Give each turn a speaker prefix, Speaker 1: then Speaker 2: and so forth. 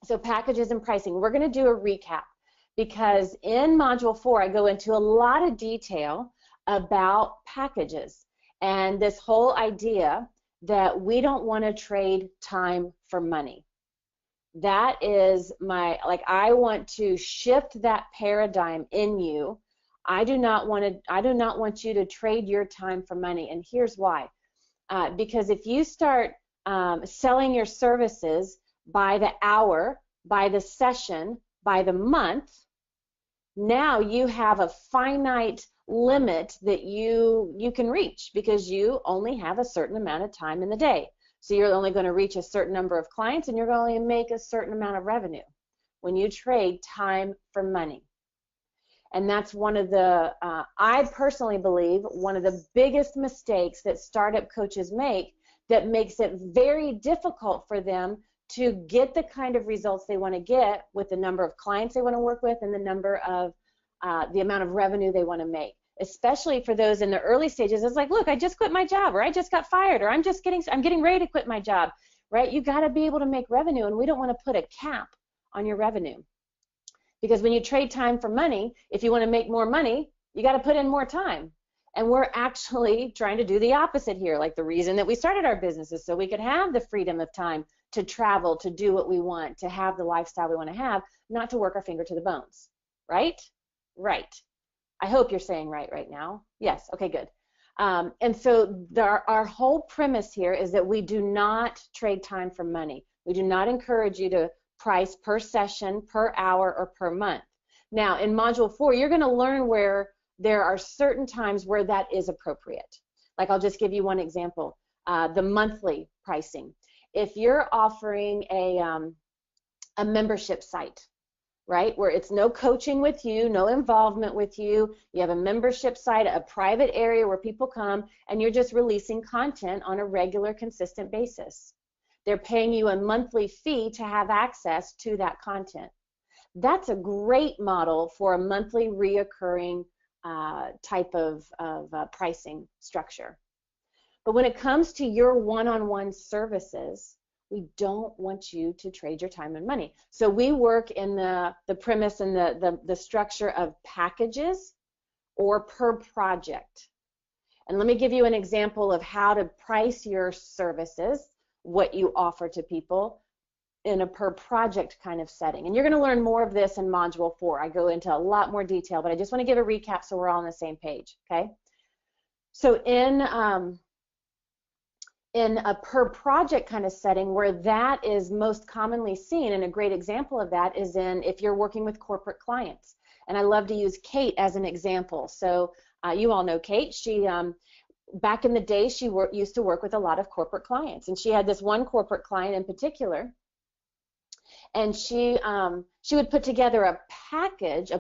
Speaker 1: So packages and pricing. We're going to do a recap because in Module 4 I go into a lot of detail about packages and this whole idea that we don't want to trade time for money. That is I want to shift that paradigm in you. I do not want you to trade your time for money, and here's why. Because if you start selling your services by the hour, by the session, by the month, now you have a finite limit that you can reach because you only have a certain amount of time in the day. So you're only going to reach a certain number of clients and you're going to make a certain amount of revenue when you trade time for money. And that's one of the, I personally believe, one of the biggest mistakes that startup coaches make that makes it very difficult for them to get the kind of results they want to get with the number of clients they want to work with and the number of, the amount of revenue they want to make. Especially for those in the early stages, it's like, look, I just quit my job, or I just got fired, or I'm getting ready to quit my job, right? You got to be able to make revenue, and we don't want to put a cap on your revenue. Because when you trade time for money, if you want to make more money, you got to put in more time. And we're actually trying to do the opposite here. Like the reason that we started our business is so we could have the freedom of time to travel, to do what we want, to have the lifestyle we want to have, not to work our finger to the bones, right? Right. I hope you're saying right now. Yes, okay, good. And so our whole premise here is that we do not trade time for money. We do not encourage you to price per session, per hour, or per month. Now, in Module 4, you're going to learn where there are certain times where that is appropriate. Like I'll just give you one example, the monthly pricing. If you're offering a membership site, right, where it's no coaching with you, no involvement with you, you have a membership site, a private area where people come, and you're just releasing content on a regular, consistent basis. They're paying you a monthly fee to have access to that content. That's a great model for a monthly reoccurring type of pricing structure. But when it comes to your one-on-one services, we don't want you to trade your time and money. So we work in the premise and the structure of packages or per project. And let me give you an example of how to price your services, what you offer to people in a per project kind of setting. And you're going to learn more of this in Module 4. I go into a lot more detail, but I just want to give a recap so we're all on the same page, okay? So in a per project kind of setting where that is most commonly seen, and a great example of that is if you're working with corporate clients. And I love to use Kate as an example. So you all know Kate. She back in the day, she used to work with a lot of corporate clients, and she had this one corporate client in particular, and she would put together a package,